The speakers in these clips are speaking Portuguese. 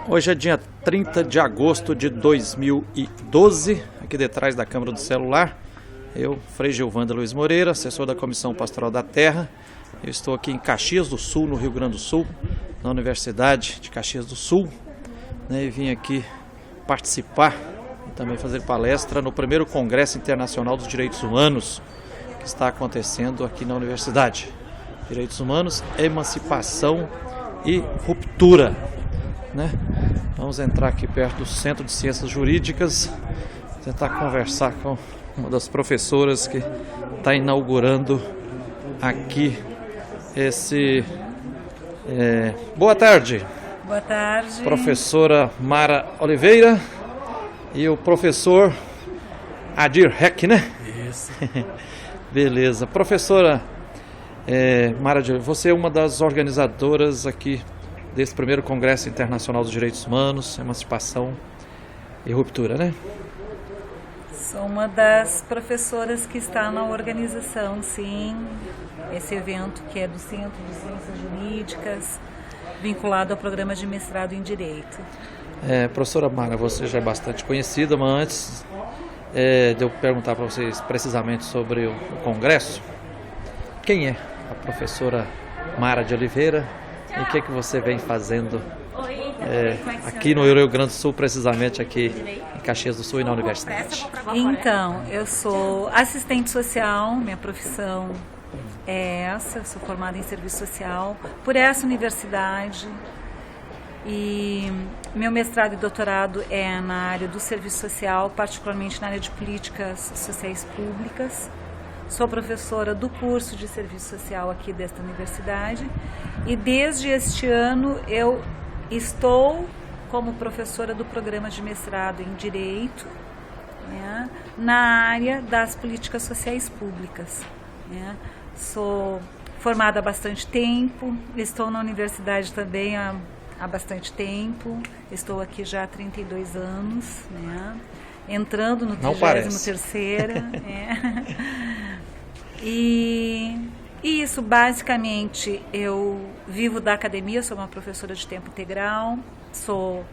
Hoje é dia 30 de agosto de 2012, aqui detrás da câmera do celular. Eu, Frei Gilvanda Luiz Moreira, assessor da Comissão Pastoral da Terra. Eu estou aqui em Caxias do Sul, no Rio Grande do Sul, na Universidade de Caxias do Sul, né, e vim aqui participar e também fazer palestra no primeiro Congresso Internacional dos Direitos Humanos, que está acontecendo aqui na Universidade. Direitos Humanos, Emancipação e Ruptura. Né? Vamos entrar aqui perto do Centro de Ciências Jurídicas, tentar conversar com uma das professoras que está inaugurando aqui esse... Boa tarde. Boa tarde. Professora Mara Oliveira e o professor Adir Heck, né? Isso. Beleza. Professora Mara, você é uma das organizadoras aqui desse primeiro Congresso Internacional dos Direitos Humanos, Emancipação e Ruptura, né? Sou uma das professoras que está na organização, sim. Esse evento que é do Centro de Ciências Jurídicas, vinculado ao programa de mestrado em Direito. Professora Mara, você já é bastante conhecida, mas antes de eu perguntar para vocês precisamente sobre o Congresso, quem é a professora Mara de Oliveira e o que é que você vem fazendo aqui no Rio Grande do Sul, precisamente aqui em Caxias do Sul e na Universidade? Então, eu sou assistente social, minha profissão é essa, sou formada em serviço social por essa universidade e meu mestrado e doutorado é na área do serviço social, particularmente na área de políticas sociais públicas. Sou professora do curso de serviço social aqui desta universidade e desde este ano eu estou como professora do programa de mestrado em Direito, né, na área das políticas sociais públicas. Né. Sou formada há bastante tempo, estou na universidade também há bastante tempo, estou aqui já há 32 anos, né, entrando no 33º. E isso, basicamente, eu vivo da academia, sou uma professora de tempo integral, sou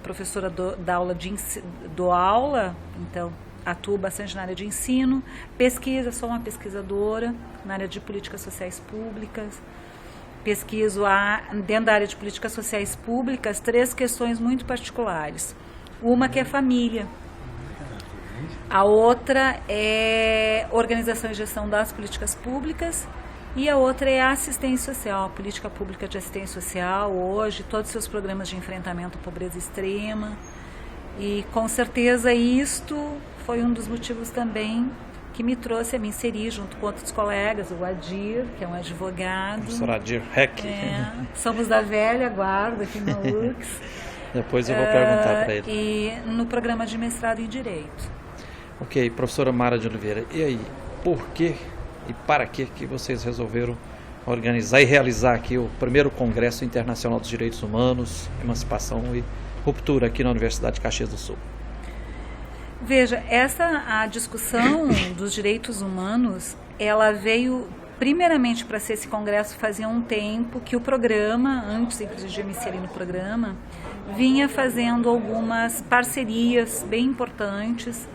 professora dou aula, então atuo bastante na área de ensino, pesquisa, sou uma pesquisadora na área de políticas sociais públicas, pesquiso dentro da área de políticas sociais públicas 3 questões muito particulares. Uma que é família. A outra é organização e gestão das políticas públicas e a outra é a assistência social, a política pública de assistência social, hoje, todos os seus programas de enfrentamento à pobreza extrema. E com certeza isto foi um dos motivos também que me trouxe a me inserir junto com outros colegas, o Adir, que é um advogado. Professor Adir Heck. Somos da velha guarda aqui na UX. Depois eu vou perguntar para ele. E no programa de mestrado em Direito. Ok, professora Mara de Oliveira, e aí, por que e para que vocês resolveram organizar e realizar aqui o primeiro Congresso Internacional dos Direitos Humanos, Emancipação e Ruptura aqui na Universidade de Caxias do Sul? Veja, a discussão dos direitos humanos, ela veio primeiramente para ser esse congresso fazia um tempo que o programa, antes inclusive de eu me inserir no programa, vinha fazendo algumas parcerias bem importantes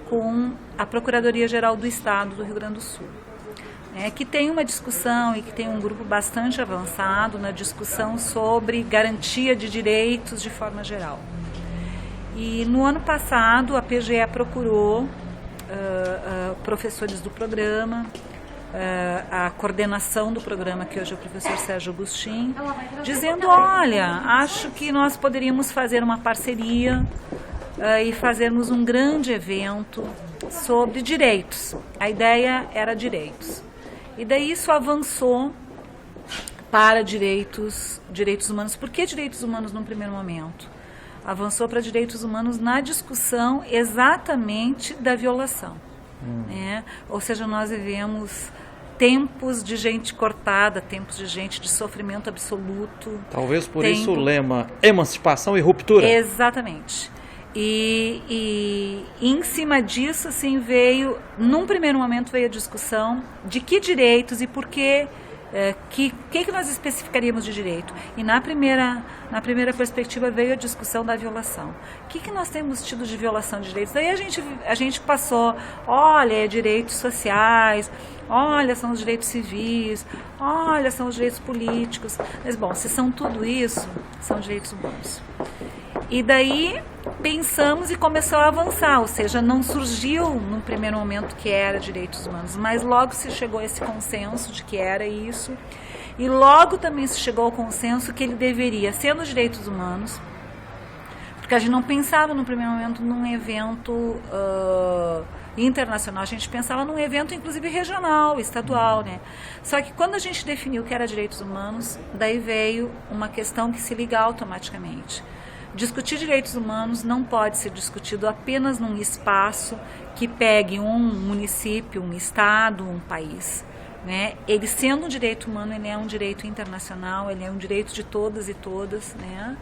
com a Procuradoria-Geral do Estado do Rio Grande do Sul, que tem uma discussão e que tem um grupo bastante avançado na discussão sobre garantia de direitos de forma geral. E no ano passado a PGE procurou professores do programa, a coordenação do programa, que hoje é o professor Sérgio Agustin, dizendo, olha, acho que nós poderíamos fazer uma parceria e fazermos um grande evento sobre direitos. A ideia era direitos. E daí isso avançou para direitos humanos. Por que direitos humanos num primeiro momento? Avançou para direitos humanos na discussão exatamente da violação. Ou seja, nós vivemos tempos de gente cortada, tempos de gente de sofrimento absoluto. Talvez por isso o lema emancipação e ruptura. Exatamente. E em cima disso, assim, num primeiro momento veio a discussão de que direitos e por que que nós especificaríamos de direito? E na primeira perspectiva veio a discussão da violação. O que nós temos tido de violação de direitos? Daí a gente passou, olha, direitos sociais, olha, são os direitos civis, olha, são os direitos políticos. Mas, bom, se são tudo isso, são direitos humanos. E daí pensamos e começou a avançar, ou seja, não surgiu no primeiro momento que era direitos humanos, mas logo se chegou a esse consenso de que era isso, e logo também se chegou ao consenso que ele deveria, sendo direitos humanos, porque a gente não pensava no primeiro momento num evento internacional, a gente pensava num evento inclusive regional, estadual, né? Só que quando a gente definiu que era direitos humanos, daí veio uma questão que se liga automaticamente. Discutir direitos humanos não pode ser discutido apenas num espaço que pegue um município, um estado, um país, né? Ele sendo um direito humano, ele é um direito internacional, ele é um direito de todas e todas, né?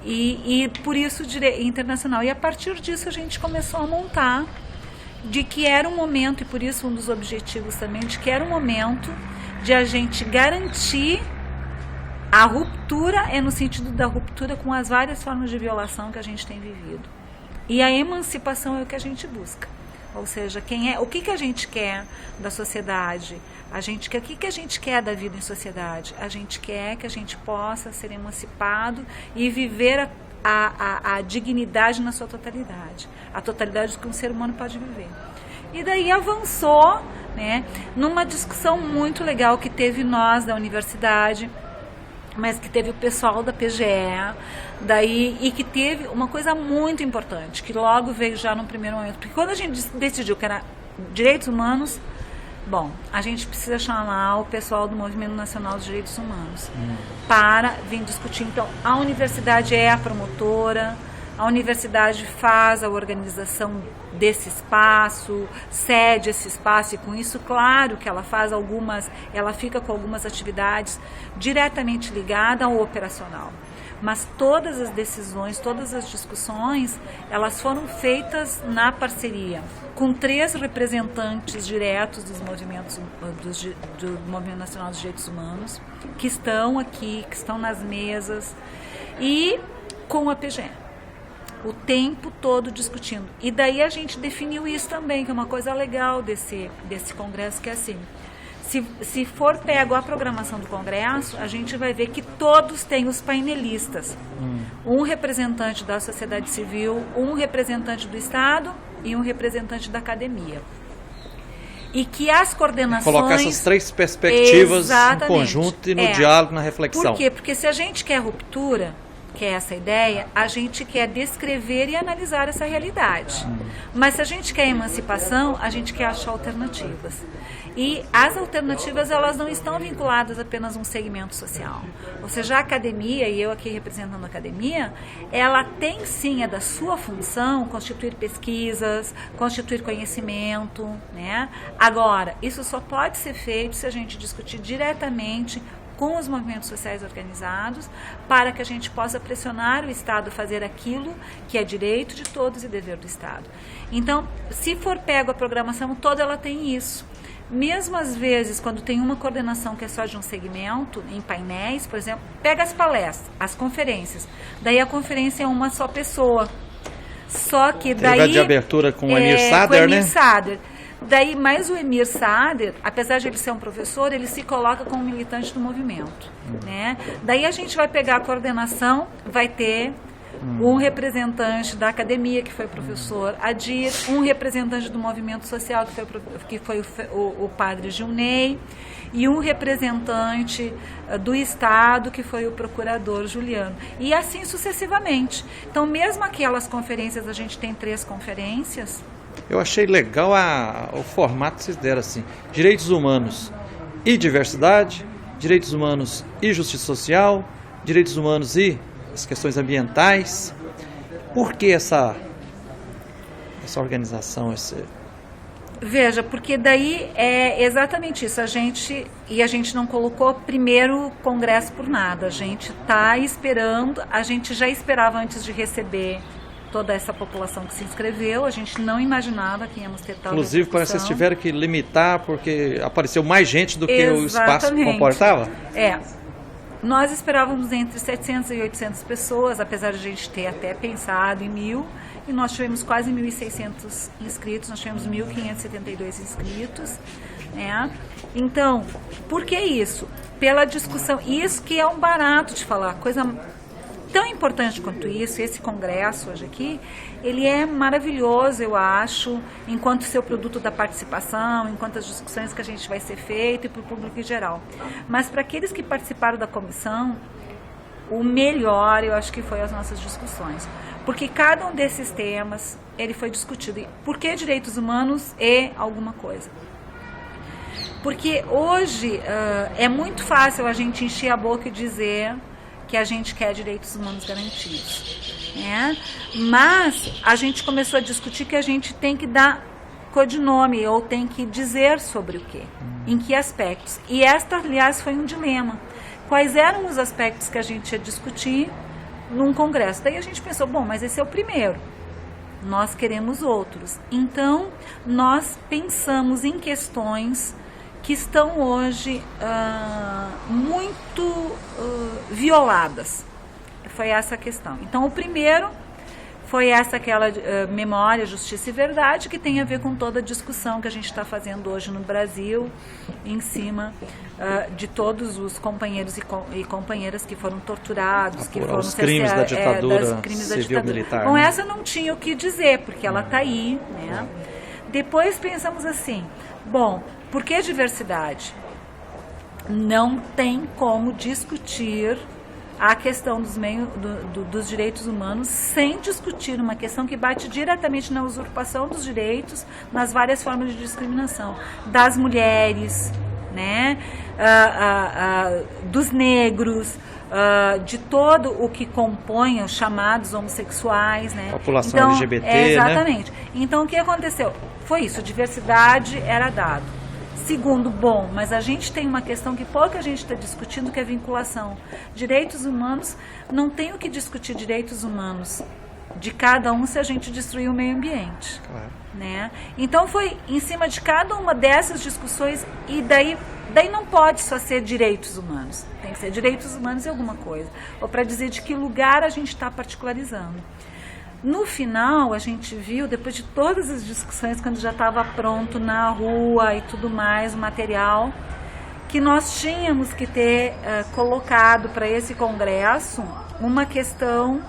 E por isso internacional. E a partir disso a gente começou a montar de que era um momento, e por isso um dos objetivos também, de que era um momento de a gente garantir a ruptura, no sentido da ruptura com as várias formas de violação que a gente tem vivido. E a emancipação é o que a gente busca. Ou seja, o que a gente quer da sociedade? O que a gente quer da vida em sociedade? A gente quer que a gente possa ser emancipado e viver a dignidade na sua totalidade. A totalidade que um ser humano pode viver. E daí avançou, né, numa discussão muito legal que teve nós da universidade, mas que teve o pessoal da PGE, daí, e que teve uma coisa muito importante, que logo veio já no primeiro momento, porque quando a gente decidiu que era direitos humanos, bom, a gente precisa chamar o pessoal do Movimento Nacional dos Direitos Humanos para vir discutir. Então, a universidade é a promotora, a universidade faz a organização desse espaço, cede esse espaço, e com isso, claro que ela fica com algumas atividades diretamente ligadas ao operacional. Mas todas as decisões, todas as discussões, elas foram feitas na parceria, com 3 representantes diretos dos movimentos, do Movimento Nacional dos Direitos Humanos, que estão aqui, que estão nas mesas, e com a PGE. O tempo todo discutindo. E daí a gente definiu isso também, que é uma coisa legal desse congresso, que é assim, se for pego a programação do congresso, a gente vai ver que todos têm os painelistas. Um representante da sociedade civil, um representante do Estado e um representante da academia. E que as coordenações... Colocar essas 3 perspectivas em conjunto e no diálogo, na reflexão. Por quê? Porque se a gente quer ruptura, que é essa ideia, a gente quer descrever e analisar essa realidade. Mas se a gente quer emancipação, a gente quer achar alternativas. E as alternativas, elas não estão vinculadas apenas a um segmento social. Ou seja, a academia, e eu aqui representando a academia, ela tem sim, é da sua função, constituir pesquisas, constituir conhecimento, né? Agora, isso só pode ser feito se a gente discutir diretamente com os movimentos sociais organizados, para que a gente possa pressionar o Estado a fazer aquilo que é direito de todos e dever do Estado. Então, se for pego a programação toda, ela tem isso. Mesmo às vezes, quando tem uma coordenação que é só de um segmento, em painéis, por exemplo, pega as palestras, as conferências, daí a conferência é uma só pessoa. Só que daí... Teve a de abertura com o Emir Sader, né? Sader. Daí, mais o Emir Sader, apesar de ele ser um professor, ele se coloca como militante do movimento, né? Daí a gente vai pegar a coordenação, vai ter um representante da academia, que foi o professor Adir, um representante do movimento social, que foi o padre Gilney, e um representante do Estado, que foi o procurador Juliano. E assim sucessivamente. Então, mesmo aquelas conferências, a gente tem 3 conferências. Eu achei legal o formato que vocês deram assim: direitos humanos e diversidade, direitos humanos e justiça social, direitos humanos e as questões ambientais. Por que essa organização? Veja, porque daí é exatamente isso. A gente não colocou primeiro congresso por nada. A gente está esperando, a gente já esperava antes de receber toda essa população que se inscreveu. A gente não imaginava que íamos ter tal Inclusive, parece que vocês tiveram que limitar porque apareceu mais gente do que Exatamente. o espaço comportava? Nós esperávamos entre 700 e 800 pessoas, apesar de a gente ter até pensado em 1.000, e nós tivemos quase 1.600 inscritos, nós tivemos 1.572 inscritos. Né? Então, por que isso? Pela discussão, isso que é um barato de falar, coisa tão importante quanto isso, esse congresso hoje aqui, ele é maravilhoso, eu acho, enquanto seu produto da participação, enquanto as discussões que a gente vai ser feito e para o público em geral. Mas para aqueles que participaram da comissão, o melhor, eu acho que foi as nossas discussões. Porque cada um desses temas, ele foi discutido. E por que direitos humanos e alguma coisa? Porque hoje é muito fácil a gente encher a boca e dizer que a gente quer direitos humanos garantidos, né? Mas a gente começou a discutir que a gente tem que dar codinome ou tem que dizer sobre o quê, em que aspectos. E esta, aliás, foi um dilema. Quais eram os aspectos que a gente ia discutir num congresso? Daí a gente pensou, bom, mas esse é o primeiro. Nós queremos outros. Então, nós pensamos em questões que estão hoje muito violadas. Foi essa a questão. Então, o primeiro foi aquela memória, justiça e verdade, que tem a ver com toda a discussão que a gente está fazendo hoje no Brasil, em cima de todos os companheiros e companheiras que foram torturados, que foram os crimes da ditadura civil-militar. Bom, essa não tinha o que dizer, porque ela está aí, né? Depois pensamos assim, bom, por que diversidade? Não tem como discutir a questão dos direitos humanos sem discutir uma questão que bate diretamente na usurpação dos direitos, nas várias formas de discriminação, das mulheres, né? Dos negros, de todo o que compõe os chamados homossexuais, né? População então, LGBT, exatamente. né? Então, o que aconteceu? Foi isso, diversidade era dado. Segundo, bom, mas a gente tem uma questão que pouca gente está discutindo, que é a vinculação. Direitos humanos, não tem o que discutir direitos humanos de cada um se a gente destruir o meio ambiente. Claro. Né? Então foi em cima de cada uma dessas discussões, e daí não pode só ser direitos humanos, tem que ser direitos humanos e alguma coisa, ou para dizer de que lugar a gente está particularizando. No final, a gente viu, depois de todas as discussões, quando já estava pronto na rua e tudo mais, o material, que nós tínhamos que ter colocado para esse congresso uma questão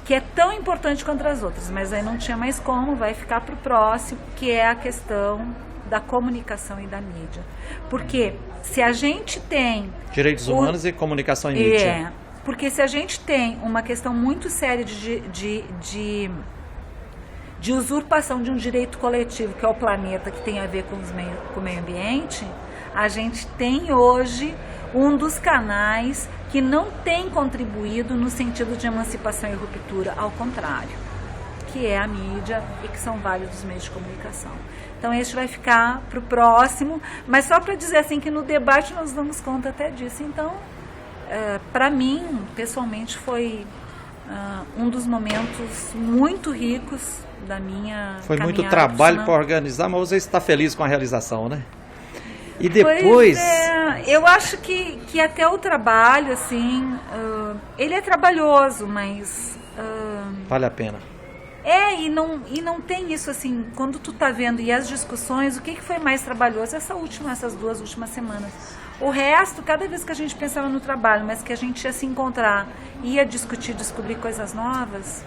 que é tão importante quanto as outras, mas aí não tinha mais como, vai ficar para o próximo, que é a questão da comunicação e da mídia. Porque se a gente tem... Direitos humanos e comunicação e mídia. Porque se a gente tem uma questão muito séria de usurpação de um direito coletivo, que é o planeta, que tem a ver com o meio ambiente, a gente tem hoje um dos canais que não tem contribuído no sentido de emancipação e ruptura, ao contrário, que é a mídia e que são vários os meios de comunicação. Então, este vai ficar para o próximo, mas só para dizer assim que no debate nós damos conta até disso. Então, para mim, pessoalmente, foi um dos momentos muito ricos da minha Foi caminhada muito trabalho para organizar, mas você está feliz com a realização, né? E depois... eu acho que até o trabalho, assim, ele é trabalhoso, mas... vale a pena. E não tem isso assim, quando tu tá vendo, e as discussões, o que foi mais trabalhoso? Essas 2 últimas semanas. O resto, cada vez que a gente pensava no trabalho, mas que a gente ia se encontrar, ia discutir, descobrir coisas novas.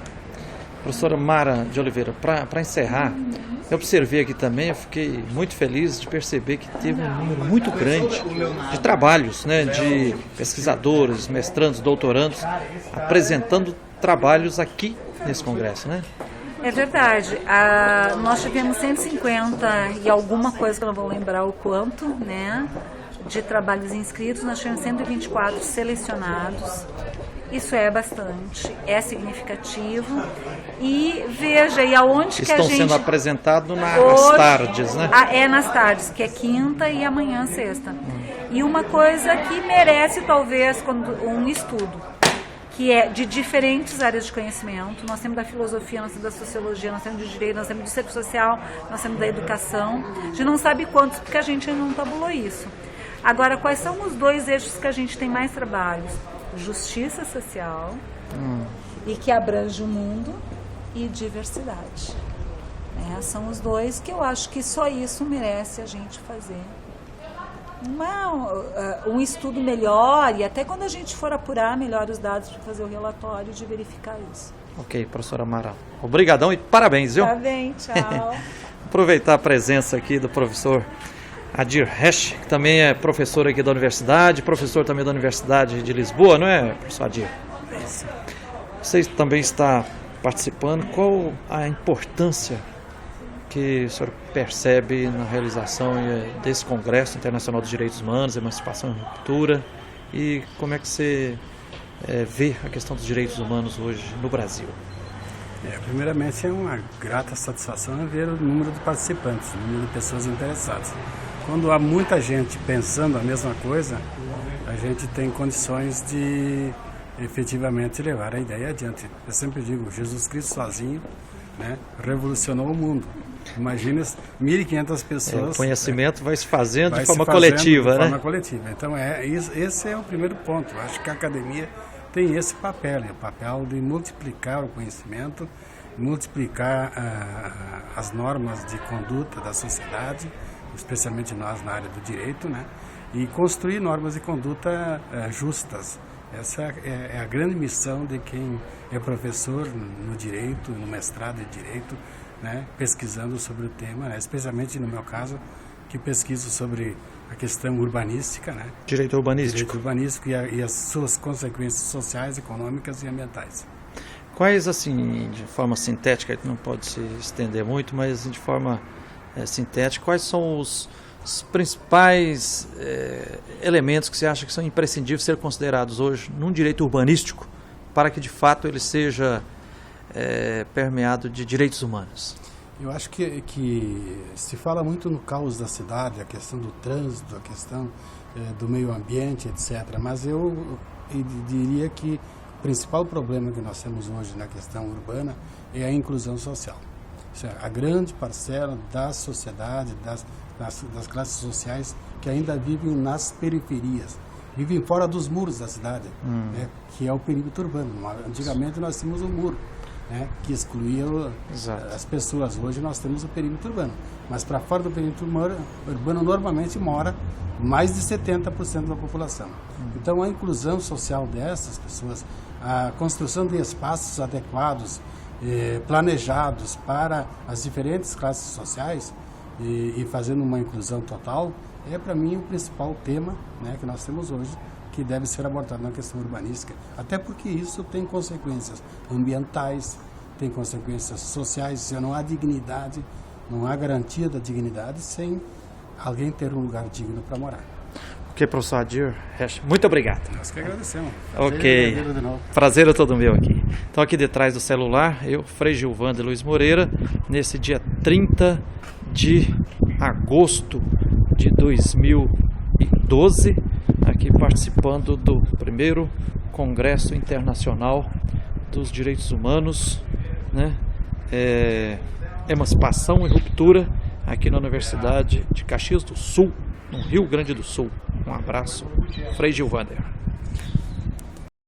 Professora Mara de Oliveira, para encerrar, eu observei aqui também, eu fiquei muito feliz de perceber que teve um número muito grande de trabalhos, né, de pesquisadores, mestrandos, doutorandos, apresentando trabalhos aqui nesse congresso, né? É verdade. Nós tivemos 150 e alguma coisa, que eu não vou lembrar o quanto, né, de trabalhos inscritos. Nós tivemos 124 selecionados. Isso é bastante, é significativo. E veja, e aonde que a gente... Estão sendo apresentados nas tardes, né? Nas tardes, que é quinta e amanhã sexta. E uma coisa que merece, talvez, um estudo, que é de diferentes áreas de conhecimento. Nós temos da filosofia, nós temos da sociologia, nós temos do direito, nós temos do serviço social, nós temos da educação. A gente não sabe quantos, porque a gente ainda não tabulou isso. Agora, quais são os 2 eixos que a gente tem mais trabalhos? Justiça social, e que abrange o mundo, e diversidade. São os 2 que eu acho que só isso merece a gente fazer um estudo melhor, e até quando a gente for apurar melhor os dados para fazer o relatório, de verificar isso. Ok, professora Amaral. Obrigadão e parabéns, viu? Tá bem, tchau. Aproveitar a presença aqui do professor Adir Resch, que também é professor aqui da universidade, professor também da Universidade de Lisboa, não é, professor Adir? Isso. Você também está participando. Qual a importância que o senhor percebe na realização desse Congresso Internacional dos Direitos Humanos, Emancipação e Ruptura, e como é que você vê a questão dos direitos humanos hoje no Brasil? Primeiramente, é uma grata satisfação ver o número de participantes, o número de pessoas interessadas. Quando há muita gente pensando a mesma coisa, a gente tem condições de efetivamente levar a ideia adiante. Eu sempre digo, Jesus Cristo sozinho, né, revolucionou o mundo. Imagina 1.500 pessoas. O conhecimento vai se fazendo de forma coletiva, né? De forma coletiva. Então, esse é o primeiro ponto. Eu acho que a academia tem esse papel, o papel de multiplicar o conhecimento, multiplicar as normas de conduta da sociedade, especialmente nós na área do direito, né? E construir normas de conduta justas. Essa é a grande missão de quem é professor no direito, no mestrado em direito, né, pesquisando sobre o tema, né, especialmente no meu caso, que pesquiso sobre a questão urbanística, né, direito urbanístico. Direito urbanístico e as suas consequências sociais, econômicas e ambientais. Quais, assim, de forma sintética, não pode se estender muito, mas de forma sintética, quais são os principais elementos que você acha que são imprescindíveis ser considerados hoje num direito urbanístico para que de fato ele seja permeado de direitos humanos? Eu acho que se fala muito no caos da cidade, a questão do trânsito, a questão do meio ambiente, etc. Mas eu diria que o principal problema que nós temos hoje na questão urbana é a inclusão social. A grande parcela da sociedade, das classes sociais que ainda vivem nas periferias, vivem fora dos muros da cidade, né, que é o perímetro urbano. Antigamente nós tínhamos um muro, né, que excluía as pessoas. Hoje nós temos o perímetro urbano, mas para fora do perímetro urbano normalmente mora mais de 70% da população. Então a inclusão social dessas pessoas, a construção de espaços adequados, planejados para as diferentes classes sociais e fazendo uma inclusão total, é para mim o principal tema, né, que nós temos hoje, que deve ser abordado na questão urbanística, até porque isso tem consequências ambientais, tem consequências sociais. Se não há dignidade, não há garantia da dignidade sem alguém ter um lugar digno para morar. Ok, professor Adir Resch, muito obrigado. Nós que agradecemos. Ok, prazer é todo meu aqui. Então aqui detrás do celular, eu, Frei Gilvando Luiz Moreira, nesse dia 30 de agosto de 2012, aqui participando do primeiro Congresso Internacional dos Direitos Humanos, né? Emancipação e Ruptura, aqui na Universidade de Caxias do Sul, no Rio Grande do Sul. Um abraço, Frei Gilvander.